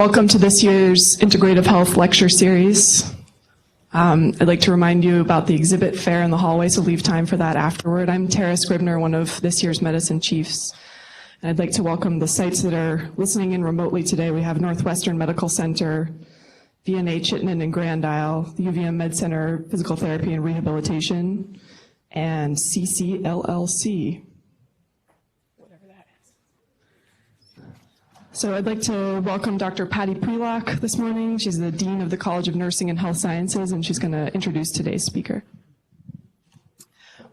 Welcome to this year's Integrative Health Lecture Series. I'd like to remind you about the exhibit fair in the hallway, so leave time for that afterward. I'm Tara Scribner, one of this year's medicine chiefs. And I'd like to welcome the sites that are listening in remotely today. We have Northwestern Medical Center, VNA Chittenden and Grand Isle, the UVM Med Center Physical Therapy and Rehabilitation, and CCLLC. So I'd like to welcome Dr. Patty Prelock this morning. She's the Dean of the College of Nursing and Health Sciences, and she's going to introduce today's speaker.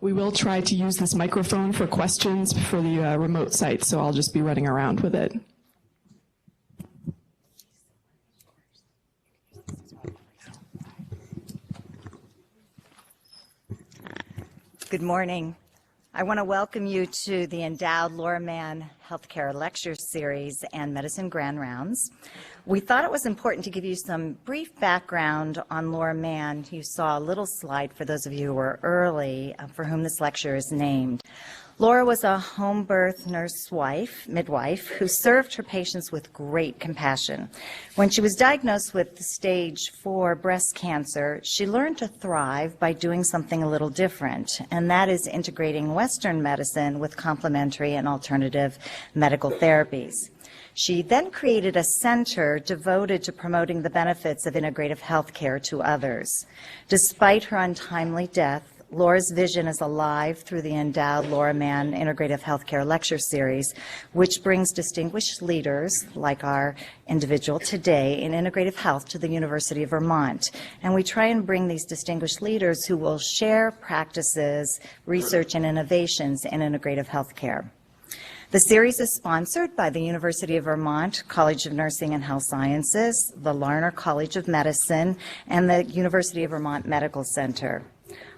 We will try to use this microphone for questions for the remote site, so I'll just be running around with it. Good morning. I want to welcome you to the Endowed Laura Mann Healthcare Lecture Series and Medicine Grand Rounds. We thought it was important to give you some brief background on Laura Mann. You saw a little slide for those of you who were early for whom this lecture is named. Laura was a home birth midwife, who served her patients with great compassion. When she was diagnosed with stage 4 breast cancer, she learned to thrive by doing something a little different, and that is integrating Western medicine with complementary and alternative medical therapies. She then created a center devoted to promoting the benefits of integrative health care to others. Despite her untimely death, Laura's vision is alive through the Endowed Laura Mann Integrative Healthcare Lecture Series, which brings distinguished leaders like our individual today in integrative health to the University of Vermont. And we try and bring these distinguished leaders who will share practices, research, and innovations in integrative healthcare. The series is sponsored by the University of Vermont College of Nursing and Health Sciences, the Larner College of Medicine, and the University of Vermont Medical Center.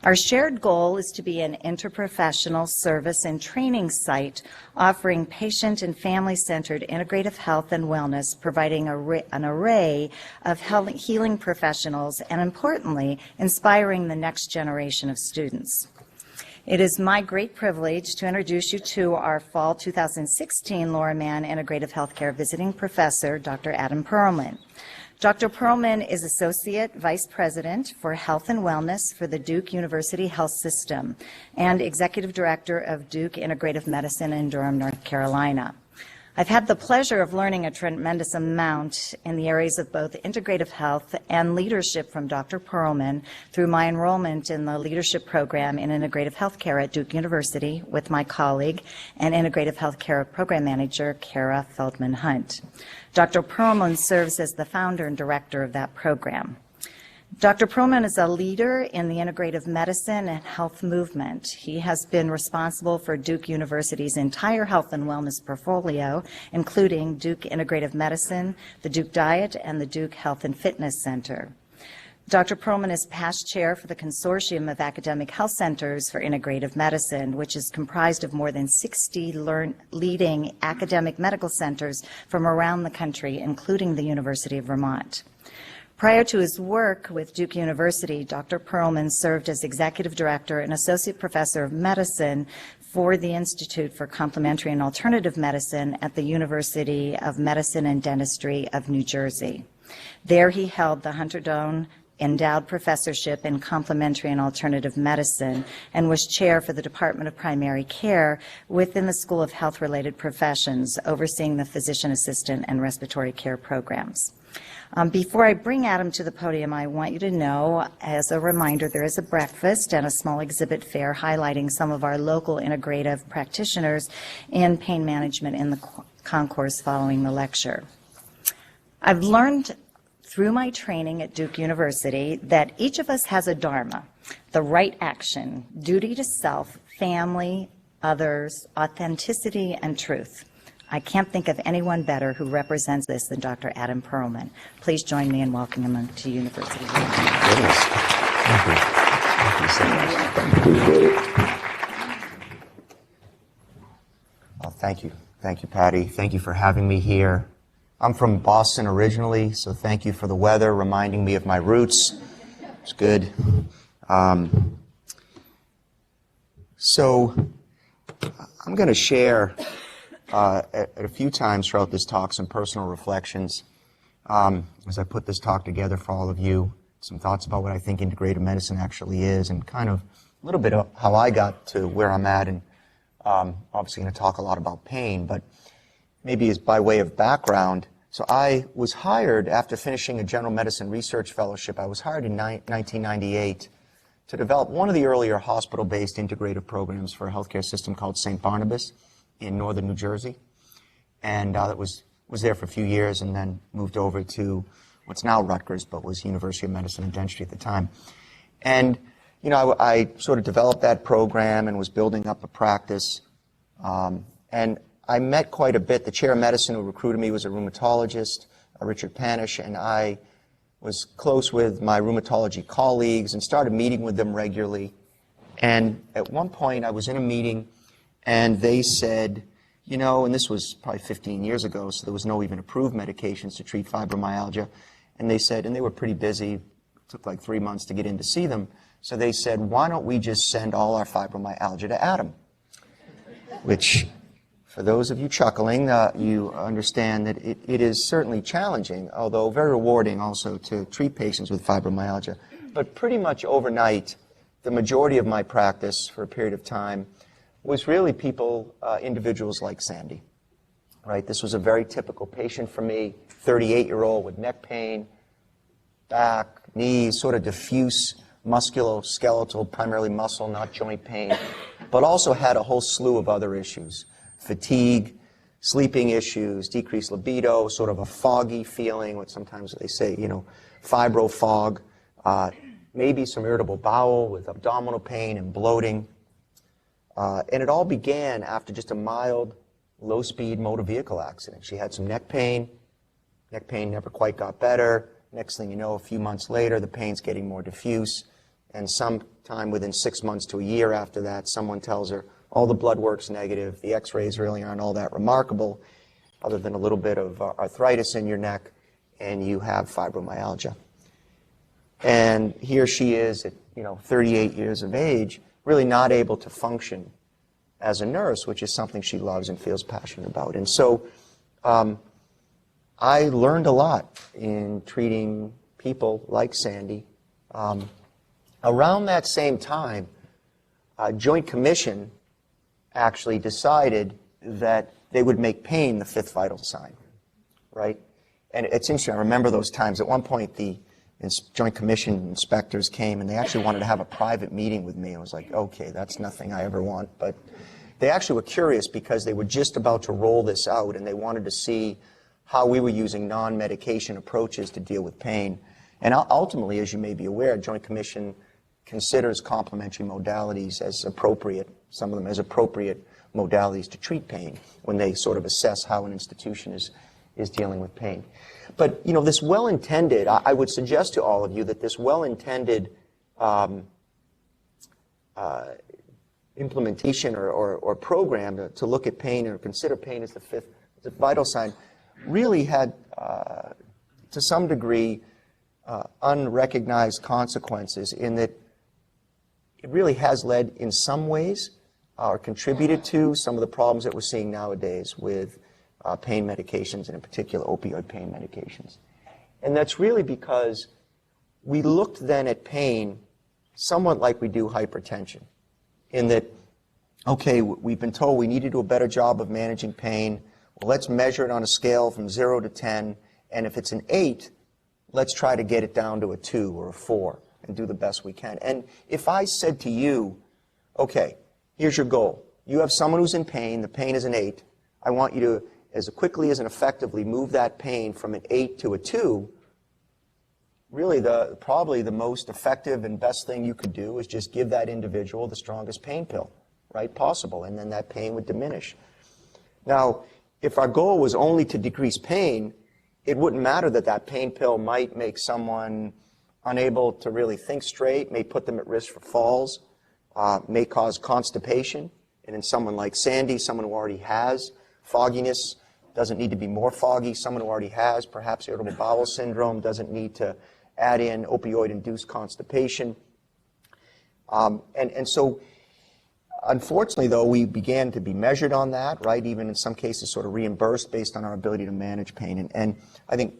Our shared goal is to be an interprofessional service and training site offering patient and family-centered integrative health and wellness, providing an array of healing professionals and, importantly, inspiring the next generation of students. It is my great privilege to introduce you to our fall 2016 Laura Mann Integrative Healthcare Visiting Professor, Dr. Adam Perlman. Dr. Perlman is Associate Vice President for Health and Wellness for the Duke University Health System and Executive Director of Duke Integrative Medicine in Durham, North Carolina. I've had the pleasure of learning a tremendous amount in the areas of both integrative health and leadership from Dr. Perlman through my enrollment in the leadership program in integrative healthcare at Duke University with my colleague and integrative healthcare program manager, Kara Feldman-Hunt. Dr. Perlman serves as the founder and director of that program. Dr. Perlman is a leader in the integrative medicine and health movement. He has been responsible for Duke University's entire health and wellness portfolio, including Duke Integrative Medicine, the Duke Diet, and the Duke Health and Fitness Center. Dr. Perlman is past chair for the Consortium of Academic Health Centers for Integrative Medicine, which is comprised of more than 60 leading academic medical centers from around the country, including the University of Vermont. Prior to his work with Duke University, Dr. Perlman served as Executive Director and Associate Professor of Medicine for the Institute for Complementary and Alternative Medicine at the University of Medicine and Dentistry of New Jersey. There he held the Hunter Doan Endowed Professorship in Complementary and Alternative Medicine and was chair for the Department of Primary Care within the School of Health-Related Professions, overseeing the physician assistant and respiratory care programs. Before I bring Adam to the podium, I want you to know, as a reminder, there is a breakfast and a small exhibit fair highlighting some of our local integrative practitioners in pain management in the concourse following the lecture. I've learned through my training at Duke University that each of us has a dharma, the right action, duty to self, family, others, authenticity, and truth. I can't think of anyone better who represents this than Dr. Adam Perlman. Please join me in welcoming him to University of Vermont. Thank you. Thank you so much. Appreciate it. Well, thank you. Thank you, Patty. Thank you for having me here. I'm from Boston originally, so thank you for the weather, reminding me of my roots. It's good. So I'm going to share at a few times throughout this talk some personal reflections as I put this talk together for all of you, some thoughts about what I think integrative medicine actually is, and kind of a little bit of how I got to where I'm at, and obviously going to talk a lot about pain, but maybe as by way of background. So I was hired after finishing a general medicine research fellowship. I was hired in 1998 to develop one of the earlier hospital-based integrative programs for a healthcare system called St. Barnabas in northern New Jersey. And that was there for a few years and then moved over to what's now Rutgers, but was University of Medicine and Dentistry at the time. And, you know, I sort of developed that program and was building up a practice. And I met quite a bit. The chair of medicine who recruited me was a rheumatologist, Richard Panish, and I was close with my rheumatology colleagues and started meeting with them regularly. And at one point I was in a meeting and they said, you know, and this was probably 15 years ago, so there was no even approved medications to treat fibromyalgia. And they said, and they were pretty busy, it took like 3 months to get in to see them. So they said, why don't we just send all our fibromyalgia to Adam? Which, for those of you chuckling, you understand that it is certainly challenging, although very rewarding also to treat patients with fibromyalgia. But pretty much overnight, the majority of my practice for a period of time was really people, individuals like Sandy, right? This was a very typical patient for me, 38-year-old with neck pain, back, knees, sort of diffuse musculoskeletal, primarily muscle, not joint pain, but also had a whole slew of other issues. Fatigue, sleeping issues, decreased libido, sort of a foggy feeling, what sometimes they say, you know, fibro fog, maybe some irritable bowel with abdominal pain and bloating. And it all began after just a mild, low-speed motor vehicle accident. She had some neck pain never quite got better. Next thing you know, a few months later, the pain's getting more diffuse. And sometime within 6 months to a year after that, someone tells her, all the blood work's negative, the x-rays really aren't all that remarkable, other than a little bit of arthritis in your neck, and you have fibromyalgia. And here she is at, you know, 38 years of age, really not able to function as a nurse, which is something she loves and feels passionate about. And so I learned a lot in treating people like Sandy. Around that same time, Joint Commission actually decided that they would make pain the fifth vital sign, right? And it's interesting, I remember those times. At one point, the Joint Commission inspectors came and they actually wanted to have a private meeting with me. I was like, okay, that's nothing I ever want. But they actually were curious because they were just about to roll this out and they wanted to see how we were using non-medication approaches to deal with pain. And ultimately, as you may be aware, Joint Commission considers complementary modalities as appropriate, some of them as appropriate modalities to treat pain when they sort of assess how an institution is dealing with pain. But, you know, this well-intended, I would suggest to all of you that this well-intended implementation or program to look at pain or consider pain as the fifth vital sign really had, to some degree, unrecognized consequences in that it really has led in some ways or contributed to some of the problems that we're seeing nowadays with pain medications, and in particular opioid pain medications. And that's really because we looked then at pain somewhat like we do hypertension, in that, okay, we've been told we need to do a better job of managing pain. Well, let's measure it on a scale from 0 to 10, and if it's an 8, let's try to get it down to a 2 or a 4 and do the best we can. And if I said to you, okay, here's your goal. You have someone who's in pain, the pain is an 8. I want you to, as quickly as and effectively, move that pain from an 8 to a 2. Really, probably the most effective and best thing you could do is just give that individual the strongest pain pill, right, possible, and then that pain would diminish. Now, if our goal was only to decrease pain, it wouldn't matter that that pain pill might make someone unable to really think straight, may put them at risk for falls, may cause constipation. And in someone like Sandy, someone who already has fogginess, doesn't need to be more foggy. Someone who already has perhaps irritable bowel syndrome doesn't need to add in opioid-induced constipation. And so, unfortunately, though, we began to be measured on that, right? Even in some cases sort of reimbursed based on our ability to manage pain. And I think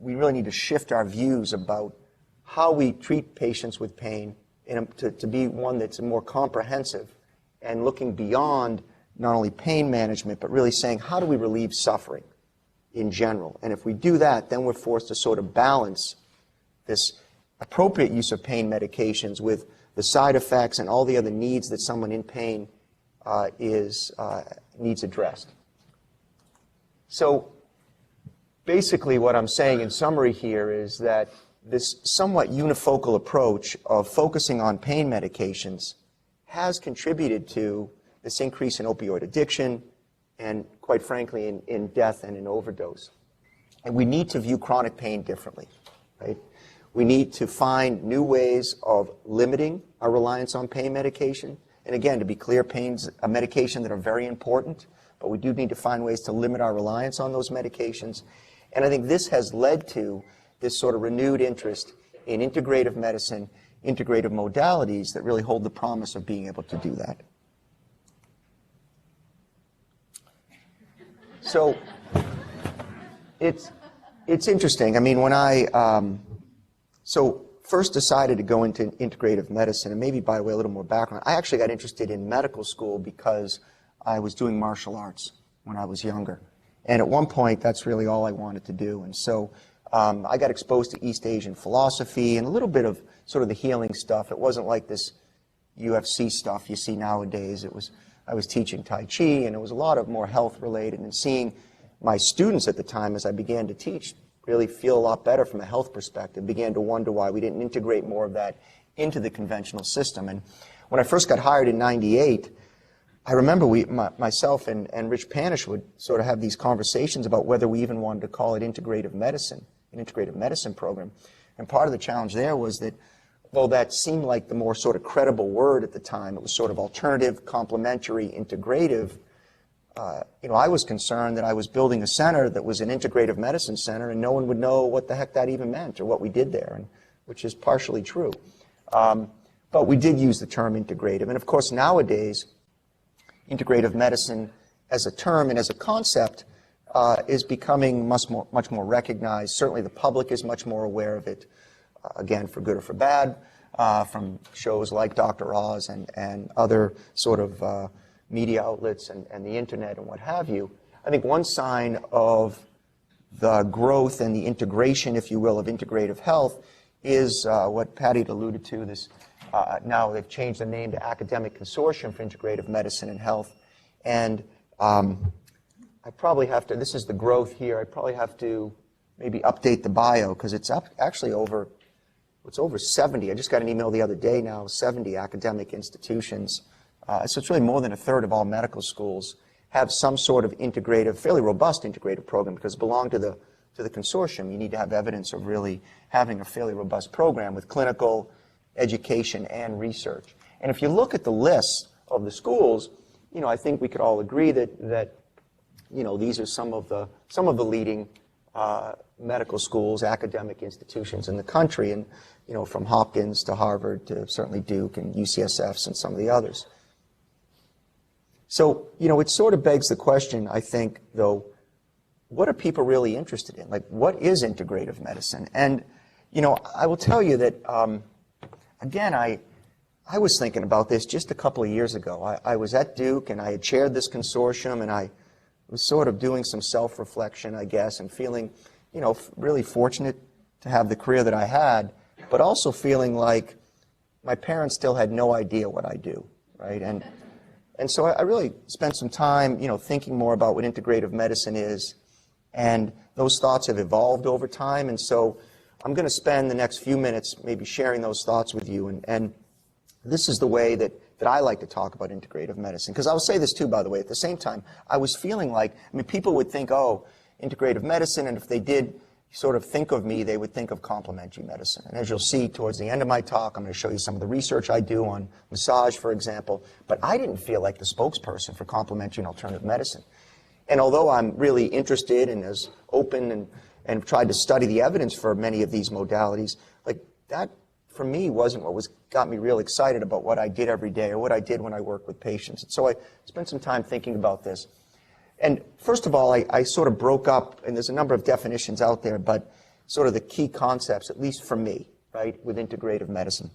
we really need to shift our views about how we treat patients with pain to be one that's more comprehensive and looking beyond not only pain management, but really saying, how do we relieve suffering in general? And if we do that, then we're forced to sort of balance this appropriate use of pain medications with the side effects and all the other needs that someone in pain needs addressed. So basically what I'm saying in summary here is that this somewhat unifocal approach of focusing on pain medications has contributed to this increase in opioid addiction and, quite frankly, in death and in overdose. And we need to view chronic pain differently, right? We need to find new ways of limiting our reliance on pain medication. And again, to be clear, pain's a medication that are very important, but we do need to find ways to limit our reliance on those medications. And I think this has led to this sort of renewed interest in integrative medicine, integrative modalities that really hold the promise of being able to do that. So it's interesting. I mean, when I first decided to go into integrative medicine, and maybe by way of a little more background, I actually got interested in medical school because I was doing martial arts when I was younger. And at one point, that's really all I wanted to do. And so I got exposed to East Asian philosophy and a little bit of sort of the healing stuff. It wasn't like this UFC stuff you see nowadays. I was teaching Tai Chi, and it was a lot of more health related, and seeing my students at the time as I began to teach really feel a lot better from a health perspective, began to wonder why we didn't integrate more of that into the conventional system. And when I first got hired in '98, I remember myself and Rich Panish would sort of have these conversations about whether we even wanted to call it integrative medicine, an integrative medicine program. And part of the challenge there was that, though that seemed like the more sort of credible word at the time, it was sort of alternative, complementary, integrative. I was concerned that I was building a center that was an integrative medicine center, and no one would know what the heck that even meant or what we did there, which is partially true. But we did use the term integrative. And of course, nowadays, integrative medicine as a term and as a concept is becoming much more recognized. Certainly the public is much more aware of it, again, for good or for bad, from shows like Dr. Oz and other sort of media outlets and the internet and what have you. I think one sign of the growth and the integration, if you will, of integrative health is what Patty had alluded to, this now they've changed the name to Academic Consortium for Integrative Medicine and Health. And I probably have to, this is the growth here, I probably have to maybe update the bio because it's actually over, it's over 70. I just got an email the other day now, 70 academic institutions. So it's really more than a third of all medical schools have some sort of integrative, fairly robust integrative program because it belong to the consortium. You need to have evidence of really having a fairly robust program with clinical, education, and research. And if you look at the list of the schools, I think we could all agree that these are some of the leading medical schools, academic institutions in the country, and from Hopkins to Harvard to certainly Duke and UCSF and some of the others. So, it sort of begs the question, I think, though, what are people really interested in? Like, what is integrative medicine? And, I will tell you that, again, I was thinking about this just a couple of years ago. I was at Duke, and I had chaired this consortium, and I was sort of doing some self-reflection, I guess, and feeling, really fortunate to have the career that I had, but also feeling like my parents still had no idea what I do, right? And so I really spent some time, thinking more about what integrative medicine is, and those thoughts have evolved over time, and so I'm going to spend the next few minutes maybe sharing those thoughts with you, and this is the way that I like to talk about integrative medicine, because I'll say this too, by the way, at the same time, I was feeling like, people would think, oh, integrative medicine, and if they did sort of think of me, they would think of complementary medicine. And as you'll see towards the end of my talk, I'm going to show you some of the research I do on massage, for example. But I didn't feel like the spokesperson for complementary and alternative medicine. And although I'm really interested and as open and tried to study the evidence for many of these modalities, like that for me wasn't what got me real excited about what I did every day or what I did when I worked with patients. And so I spent some time thinking about this. And first of all, I sort of broke up, and there's a number of definitions out there, but sort of the key concepts, at least for me, right, with integrative medicine.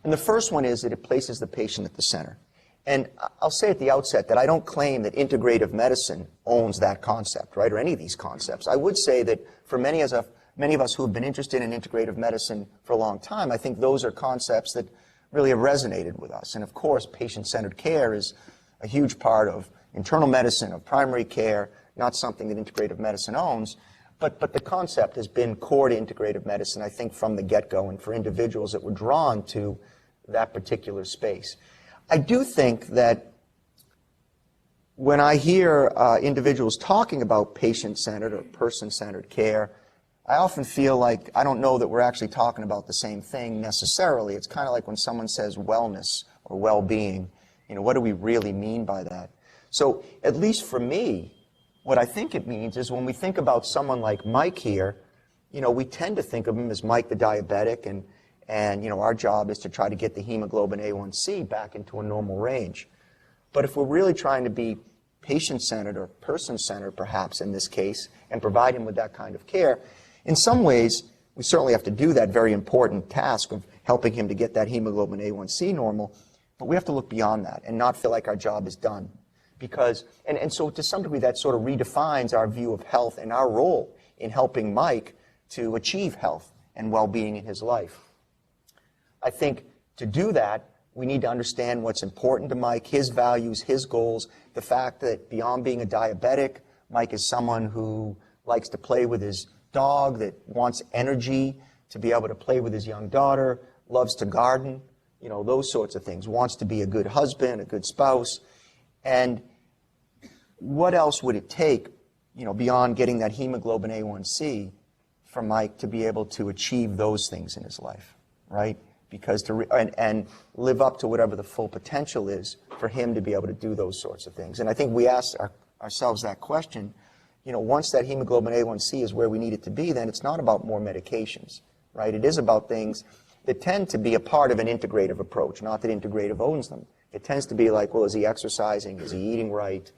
And the first one is that it places the patient at the center. And I'll say at the outset that I don't claim that integrative medicine owns that concept, right, or any of these concepts. I would say that for many of us who have been interested in integrative medicine for a long time, I think those are concepts that really have resonated with us. And of course, patient-centered care is a huge part of internal medicine, of primary care, not something that integrative medicine owns. But the concept has been core to integrative medicine, I think, from the get-go, and for individuals that were drawn to that particular space. I do think that when I hear individuals talking about patient-centered or person-centered care, I often feel like I don't know that we're actually talking about the same thing necessarily. It's kind of like when someone says wellness or well-being. You know, what do we really mean by that? So at least for me, what I think it means is when we think about someone like Mike here, you know, we tend to think of him as Mike the diabetic, and you know, our job is to try to get the hemoglobin A1C back into a normal range. But if we're really trying to be patient-centered or person-centered, perhaps in this case, and provide him with that kind of care, in some ways, we certainly have to do that very important task of helping him to get that hemoglobin A1C normal, but we have to look beyond that and not feel like our job is done. Because, and so to some degree, that sort of redefines our view of health and our role in helping Mike to achieve health and well-being in his life. I think to do that, we need to understand what's important to Mike, his values, his goals, the fact that beyond being a diabetic, Mike is someone who likes to play with his dog, that wants energy to be able to play with his young daughter, loves to garden, you know, those sorts of things, wants to be a good husband, a good spouse. And what else would it take, you know, beyond getting that hemoglobin A1C for Mike to be able to achieve those things in his life, right? Because and live up to whatever the full potential is for him to be able to do those sorts of things. And I think we asked ourselves that question, you know, once that hemoglobin A1C is where we need it to be, then it's not about more medications, right? It is about things that tend to be a part of an integrative approach, not that integrative owns them. It tends to be like, well, is he exercising? Is he eating right?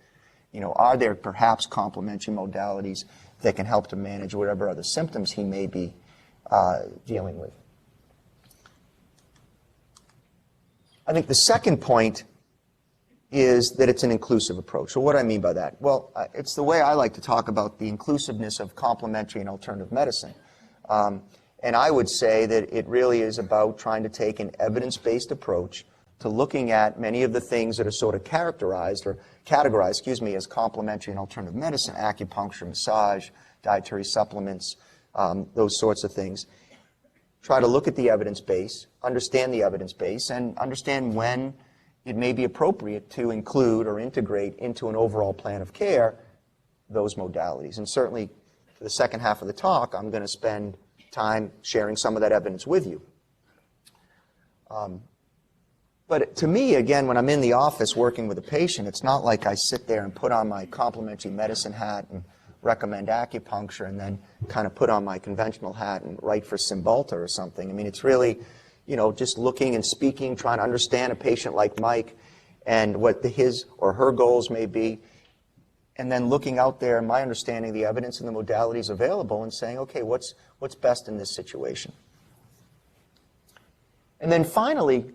You know, are there perhaps complementary modalities that can help to manage whatever other symptoms he may be dealing with? I think the second point is that it's an inclusive approach. So what do I mean by that? Well, it's the way I like to talk about the inclusiveness of complementary and alternative medicine. And I would say that it really is about trying to take an evidence-based approach to looking at many of the things that are sort of categorized, as complementary and alternative medicine, acupuncture, massage, dietary supplements, those sorts of things. Try to look at the evidence base, understand the evidence base, and understand when it may be appropriate to include or integrate into an overall plan of care those modalities. And certainly, for the second half of the talk, I'm going to spend time sharing some of that evidence with you. But to me, again, when I'm in the office working with a patient, it's not like I sit there and put on my complementary medicine hat and recommend acupuncture and then kind of put on my conventional hat and write for Cymbalta or something. I mean, it's really, you know, just looking and speaking, trying to understand a patient like Mike and what his or her goals may be, and then looking out there and my understanding of the evidence and the modalities available and saying, okay, what's best in this situation? And then finally,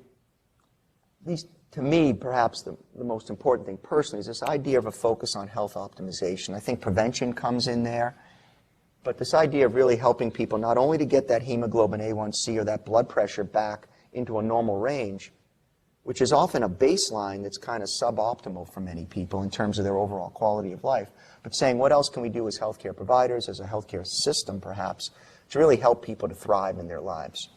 at least to me, perhaps the most important thing personally is this idea of a focus on health optimization. I think prevention comes in there, but this idea of really helping people not only to get that hemoglobin A1C or that blood pressure back into a normal range, which is often a baseline that's kind of suboptimal for many people in terms of their overall quality of life, but saying what else can we do as healthcare providers, as a healthcare system perhaps, to really help people to thrive in their lives.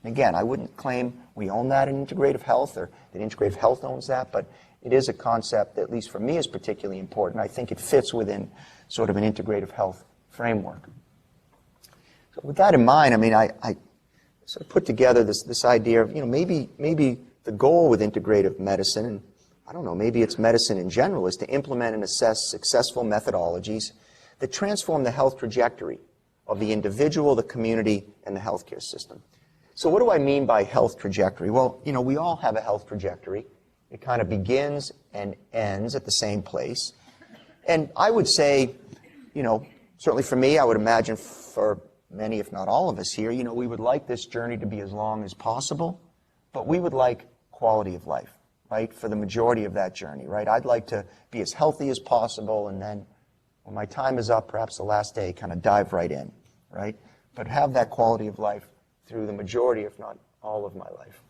Again, I wouldn't claim we own that in integrative health or that integrative health owns that, but it is a concept that, at least for me, is particularly important. I think it fits within sort of an integrative health framework. So with that in mind, I mean, I sort of put together this idea of, you know, maybe the goal with integrative medicine, and I don't know, maybe it's medicine in general, is to implement and assess successful methodologies that transform the health trajectory of the individual, the community, and the healthcare system. So what do I mean by health trajectory? Well, you know, we all have a health trajectory. It kind of begins and ends at the same place. And I would say, you know, certainly for me, I would imagine for many, if not all of us here, we would like this journey to be as long as possible, but we would like quality of life, right, for the majority of that journey, right? I'd like to be as healthy as possible, and then when my time is up, perhaps the last day, kind of dive right in, right? But have that quality of life through the majority, if not all of my life.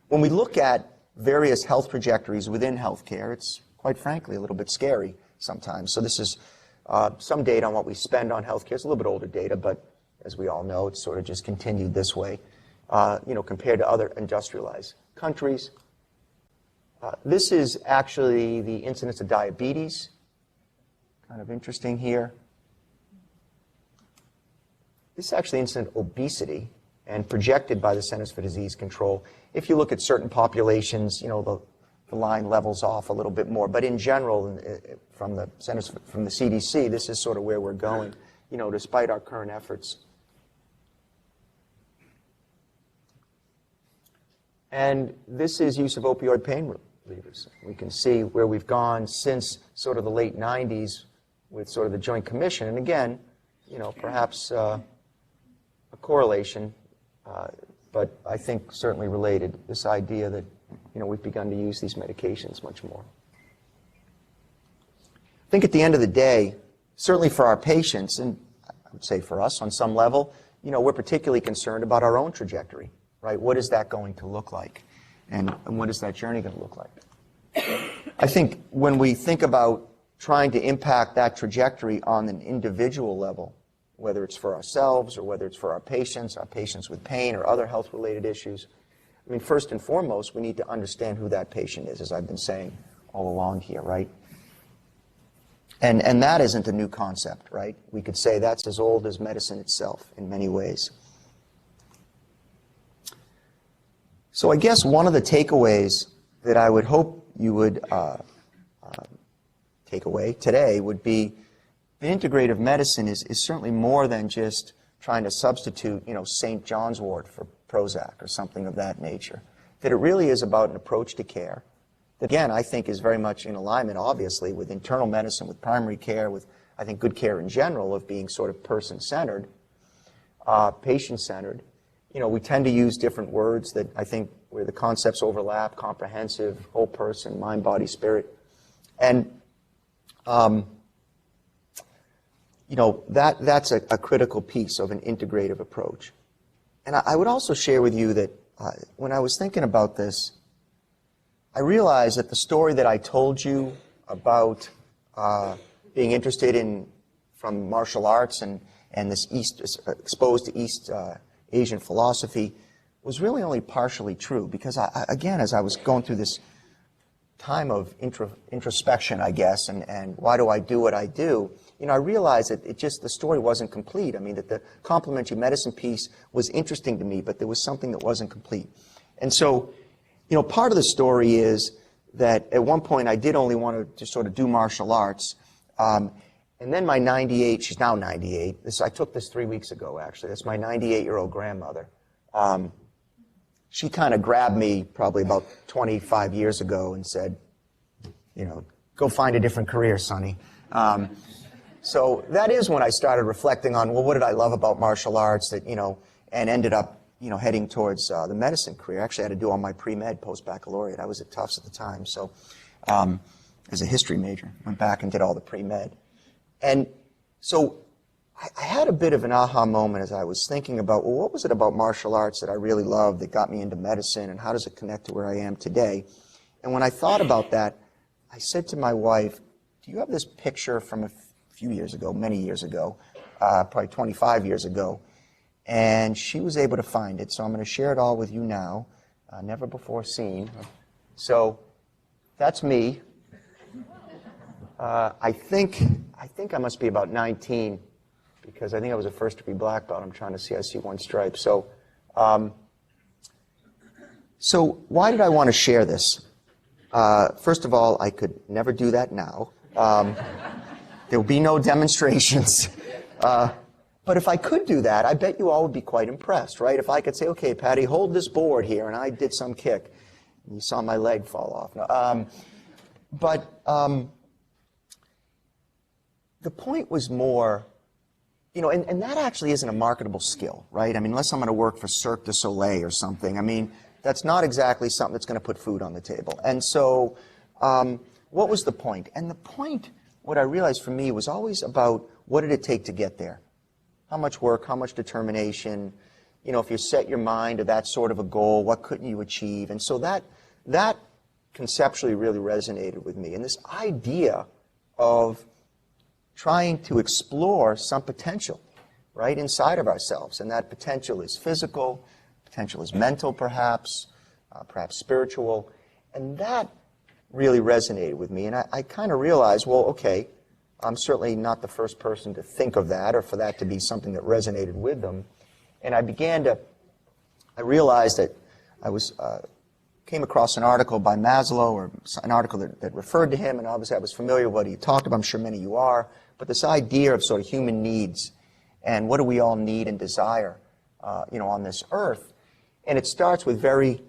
When we look at various health trajectories within healthcare, it's quite frankly a little bit scary sometimes. So this is some data on what we spend on healthcare. It's a little bit older data, but as we all know, it's sort of just continued this way, compared to other industrialized countries. This is actually the incidence of diabetes. Kind of interesting here. This is actually incident obesity and projected by the Centers for Disease Control. If you look at certain populations, the line levels off a little bit more. But in general, from the Centers, from the CDC, this is sort of where we're going, despite our current efforts. And this is use of opioid pain relievers. We can see where we've gone since sort of the late 90s with sort of the Joint Commission. And again, perhaps a correlation, but I think certainly related, this idea that, we've begun to use these medications much more. I think at the end of the day, certainly for our patients, and I would say for us on some level, we're particularly concerned about our own trajectory, right? What is that going to look like? And what is that journey going to look like? I think when we think about trying to impact that trajectory on an individual level, whether it's for ourselves or whether it's for our patients with pain or other health-related issues, I mean, first and foremost, we need to understand who that patient is, as I've been saying all along here, right? And that isn't a new concept, right? We could say that's as old as medicine itself in many ways. So I guess one of the takeaways that I would hope you would take away today would be integrative medicine is certainly more than just trying to substitute, St. John's wort for Prozac or something of that nature. That it really is about an approach to care that, again, I think is very much in alignment, obviously, with internal medicine, with primary care, with, I think, good care in general, of being sort of person-centered, patient-centered. We tend to use different words that I think where the concepts overlap: comprehensive, whole person, mind, body, spirit. And that's a critical piece of an integrative approach. And I would also share with you that when I was thinking about this, I realized that the story that I told you about being interested from martial arts and this exposed to East Asian philosophy was really only partially true, because again, as I was going through this time of introspection, I guess, and why do I do what I do, I realized that the story wasn't complete. I mean, that the complementary medicine piece was interesting to me, but there was something that wasn't complete. And so, part of the story is that at one point I did only want to just sort of do martial arts. And then my 98, she's now 98, I took this 3 weeks ago, actually. That's my 98-year-old grandmother. She kind of grabbed me probably about 25 years ago and said, go find a different career, Sonny. So that is when I started reflecting on, well, what did I love about martial arts that, and ended up, heading towards the medicine career. Actually, I had to do all my pre-med post-baccalaureate. I was at Tufts at the time, so as a history major, went back and did all the pre-med. And so I had a bit of an aha moment as I was thinking about, well, what was it about martial arts that I really loved that got me into medicine, and how does it connect to where I am today? And when I thought about that, I said to my wife, do you have this picture from a few years ago, many years ago, probably 25 years ago? And she was able to find it, so I'm going to share it all with you now, never before seen. So that's me. I think I must be about 19, because I think I was a first-degree black belt. I'm trying to see. I see one stripe. So why did I want to share this? First of all, I could never do that now. There will be no demonstrations. But if I could do that, I bet you all would be quite impressed, right? If I could say, okay, Patty, hold this board here, and I did some kick, and you saw my leg fall off. The point was more, you know, and that actually isn't a marketable skill, right? I mean, unless I'm going to work for Cirque du Soleil or something, I mean, that's not exactly something that's going to put food on the table. And so what was the point? And the point, what I realized for me, was always about what did it take to get there? How much work, how much determination, you know, if you set your mind to that sort of a goal, what couldn't you achieve? And so that conceptually really resonated with me. And this idea of trying to explore some potential, right, inside of ourselves. And that potential is physical, potential is mental perhaps, perhaps spiritual. And that really resonated with me. And I kind of realized, well, okay, I'm certainly not the first person to think of that or for that to be something that resonated with them. And I realized that I came across an article by Maslow, or an article that referred to him, and obviously I was familiar with what he talked about. I'm sure many of you are. But this idea of sort of human needs and what do we all need and desire, you know, on this earth. And it starts with very,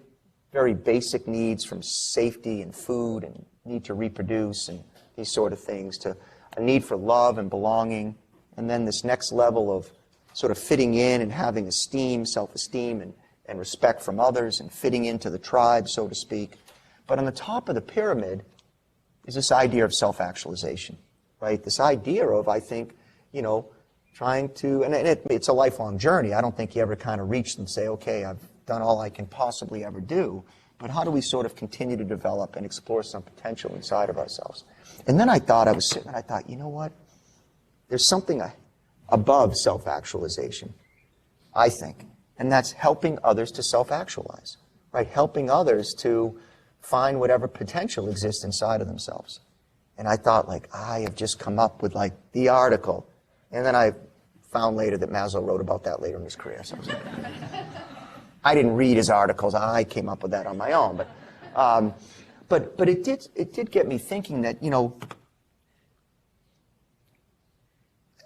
very basic needs, from safety and food and need to reproduce and these sort of things, to a need for love and belonging, and then this next level of sort of fitting in and having esteem, self-esteem, and respect from others, and fitting into the tribe, so to speak. But on the top of the pyramid is this idea of self-actualization, right? This idea of, I think, you know, trying to, and it's a lifelong journey. I don't think you ever kind of reach and say, okay, I've done all I can possibly ever do. But how do we sort of continue to develop and explore some potential inside of ourselves? And then I was sitting and I thought, you know what? There's something above self-actualization, I think. And that's helping others to self-actualize, right? Helping others to find whatever potential exists inside of themselves. And I thought, like, I have just come up with, like, the article. And then I found later that Maslow wrote about that later in his career. So I was like, I didn't read his articles. I came up with that on my own. But it did get me thinking that, you know,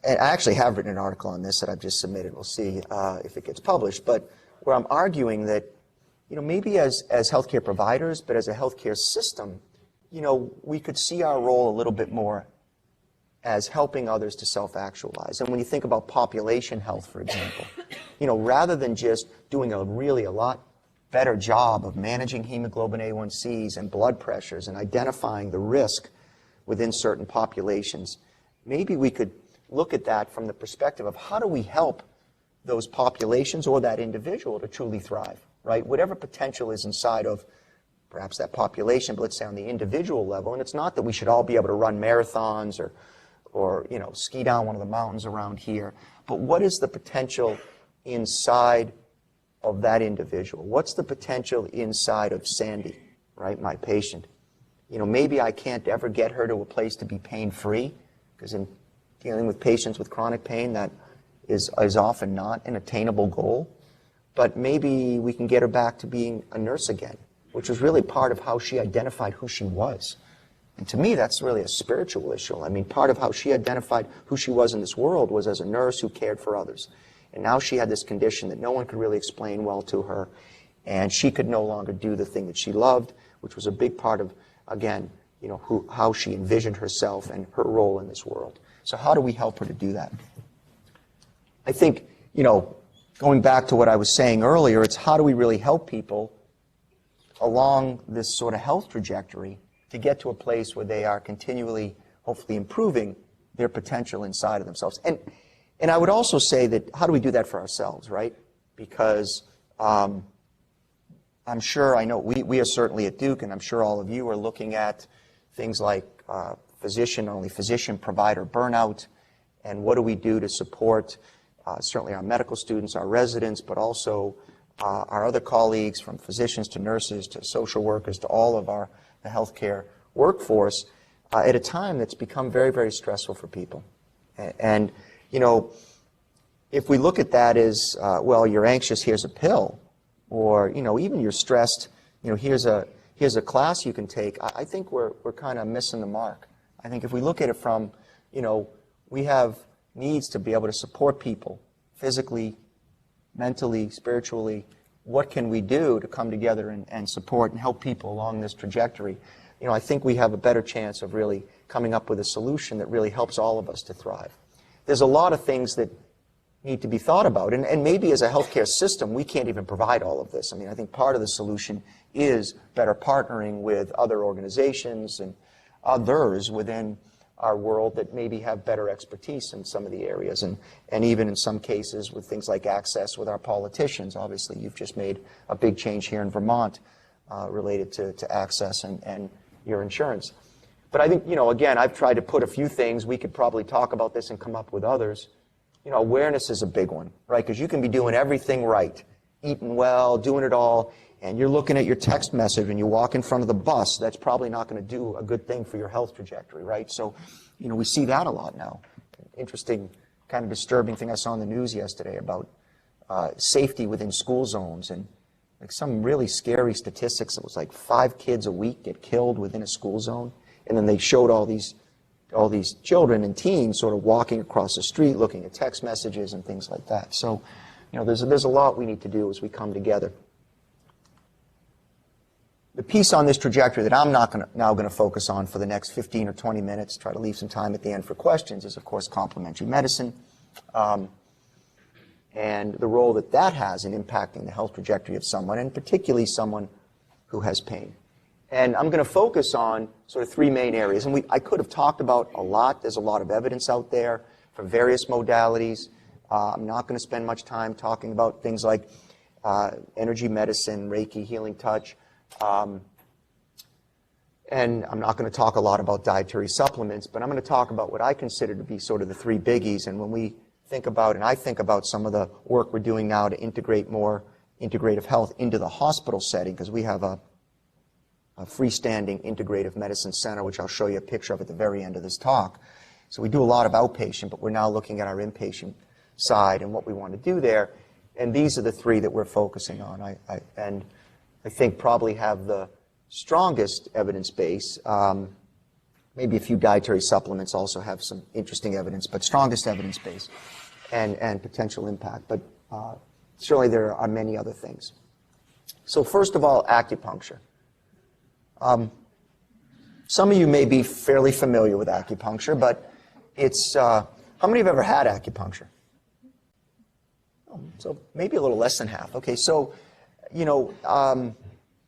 and I actually have written an article on this that I've just submitted. We'll see if it gets published. But where I'm arguing that, you know, maybe as healthcare providers, but as a healthcare system, you know, we could see our role a little bit more as helping others to self-actualize. And when you think about population health, for example, you know, rather than just doing a lot better job of managing hemoglobin A1Cs and blood pressures and identifying the risk within certain populations, maybe we could look at that from the perspective of how do we help those populations or that individual to truly thrive, right? Whatever potential is inside of perhaps that population, but let's say on the individual level. And it's not that we should all be able to run marathons or you know, ski down one of the mountains around here, but what is the potential inside of that individual? What's the potential inside of Sandy, right, my patient? You know, maybe I can't ever get her to a place to be pain-free, because in dealing with patients with chronic pain, that is often not an attainable goal. But maybe we can get her back to being a nurse again, which was really part of how she identified who she was. And to me, that's really a spiritual issue. I mean, part of how she identified who she was in this world was as a nurse who cared for others. And now she had this condition that no one could really explain well to her, and she could no longer do the thing that she loved, which was a big part of, again, you know, how she envisioned herself and her role in this world. So how do we help her to do that? I think, you know, going back to what I was saying earlier, it's how do we really help people along this sort of health trajectory to get to a place where they are continually, hopefully, improving their potential inside of themselves. And I would also say that how do we do that for ourselves, right? Because I'm sure, I know we are certainly at Duke, and I'm sure all of you are looking at things like physician-provider burnout, and what do we do to support certainly our medical students, our residents, but also our other colleagues, from physicians to nurses to social workers to all of the healthcare workforce at a time that's become very, very stressful for people. And you know, if we look at that as, well, you're anxious, here's a pill, or, you know, even you're stressed, you know, here's a class you can take, I think we're kind of missing the mark. I think if we look at it from, you know, we have needs to be able to support people physically, mentally, spiritually. What can we do to come together and support and help people along this trajectory? You know, I think we have a better chance of really coming up with a solution that really helps all of us to thrive. There's a lot of things that need to be thought about. And maybe as a healthcare system, we can't even provide all of this. I mean, I think part of the solution is better partnering with other organizations and others within our world that maybe have better expertise in some of the areas, and even in some cases with things like access with our politicians. Obviously, you've just made a big change here in Vermont related to access and your insurance. But I think, again, I've tried to put a few things. We could probably talk about this and come up with others. Awareness is a big one, right? Because you can be doing everything right, eating well, doing it all, and you're looking at your text message and you walk in front of the bus. That's probably not going to do a good thing for your health trajectory, right? So, we see that a lot now. Interesting, kind of disturbing thing I saw in the news yesterday about safety within school zones, and like some really scary statistics. It was like 5 kids a week get killed within a school zone, and then they showed all these children and teens sort of walking across the street, looking at text messages and things like that. So, there's a lot we need to do as we come together. The piece on this trajectory that I'm now going to focus on for the next 15 or 20 minutes, try to leave some time at the end for questions, is, of course, complementary medicine and the role that has in impacting the health trajectory of someone, and particularly someone who has pain. And I'm going to focus on sort of 3 main areas. And I could have talked about a lot. There's a lot of evidence out there for various modalities. I'm not going to spend much time talking about things like energy medicine, Reiki, healing touch. And I'm not going to talk a lot about dietary supplements, but I'm going to talk about what I consider to be sort of the 3 biggies. And when we think about, and I think about some of the work we're doing now to integrate more integrative health into the hospital setting, because we have a freestanding integrative medicine center, which I'll show you a picture of at the very end of this talk. So we do a lot of outpatient, but we're now looking at our inpatient side and what we want to do there. And these are the 3 that we're focusing on. And I think probably have the strongest evidence base. Maybe a few dietary supplements also have some interesting evidence, but strongest evidence base and potential impact. But certainly there are many other things. So first of all, acupuncture. Some of you may be fairly familiar with acupuncture, but it's, how many have ever had acupuncture? So maybe a little less than half. Okay, so,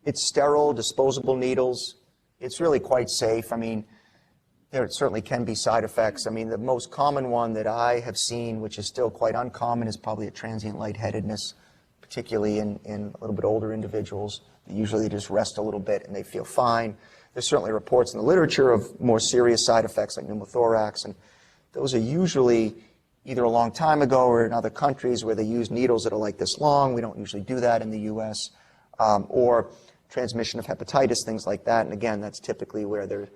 it's sterile, disposable needles. It's really quite safe. I mean, there certainly can be side effects. I mean, the most common one that I have seen, which is still quite uncommon, is probably a transient lightheadedness, particularly in a little bit older individuals. Usually they just rest a little bit and they feel fine. There's certainly reports in the literature of more serious side effects like pneumothorax, and those are usually either a long time ago or in other countries where they use needles that are like this long. We don't usually do that in the U.S. Or transmission of hepatitis, things like that. And again, that's typically where there are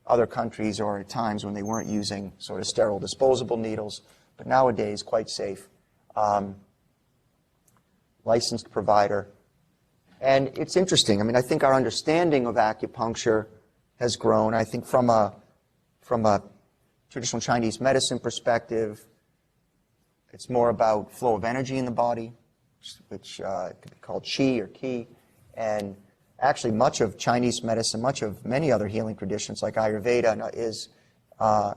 other countries or at times when they weren't using sort of sterile disposable needles. But nowadays, quite safe. Licensed provider. And it's interesting. I mean, I think our understanding of acupuncture has grown. I think from a traditional Chinese medicine perspective, it's more about flow of energy in the body, which could be called qi or qi. And actually, much of Chinese medicine, much of many other healing traditions like Ayurveda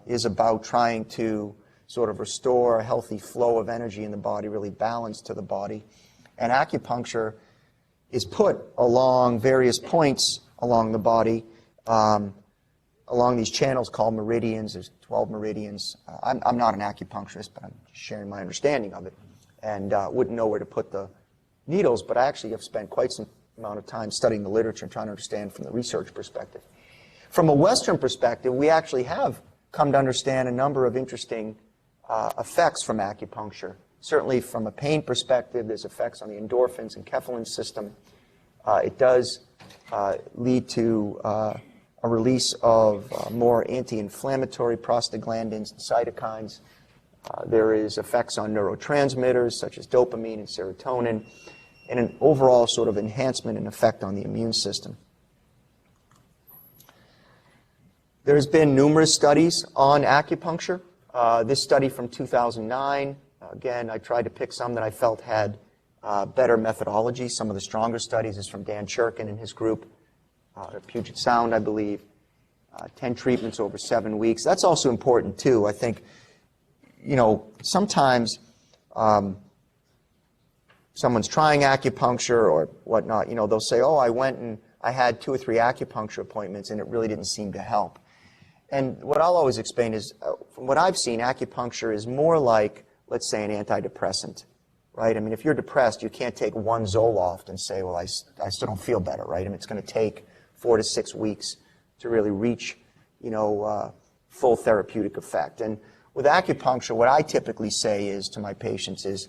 is about trying to sort of restore a healthy flow of energy in the body, really balance to the body. And acupuncture is put along various points along the body, along these channels called meridians. There's 12 meridians. I'm not an acupuncturist, but I'm sharing my understanding of it. And wouldn't know where to put the needles, but I actually have spent quite some amount of time studying the literature and trying to understand from the research perspective. From a Western perspective, we actually have come to understand a number of interesting effects from acupuncture. Certainly from a pain perspective, there's effects on the endorphins and enkephalin system. It does lead to a release of more anti-inflammatory prostaglandins and cytokines. There is effects on neurotransmitters such as dopamine and serotonin, and an overall sort of enhancement and effect on the immune system. There's been numerous studies on acupuncture. This study from 2009, again, I tried to pick some that I felt had better methodology. Some of the stronger studies is from Dan Churkin and his group at Puget Sound, I believe. 10 treatments over 7 weeks. That's also important, too. I think, sometimes someone's trying acupuncture or whatnot, they'll say, oh, I went and I had 2 or 3 acupuncture appointments and it really didn't seem to help. And what I'll always explain is, from what I've seen, acupuncture is more like, let's say, an antidepressant, right? I mean, if you're depressed, you can't take one Zoloft and say, well, I still don't feel better, right? I mean, it's going to take 4 to 6 weeks to really reach, full therapeutic effect. And with acupuncture, what I typically say is to my patients is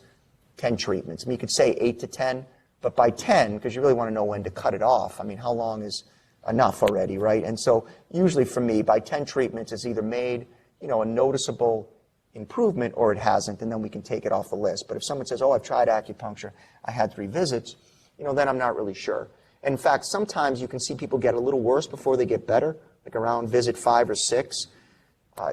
10 treatments. I mean, you could say 8 to 10, but by 10, because you really want to know when to cut it off. I mean, how long is enough already, right? And so usually for me, by 10 treatments, it's either made, a noticeable improvement or it hasn't, and then we can take it off the list. But if someone says, oh, I've tried acupuncture, I had 3 visits, then I'm not really sure. And in fact, sometimes you can see people get a little worse before they get better, like around visit 5 or 6.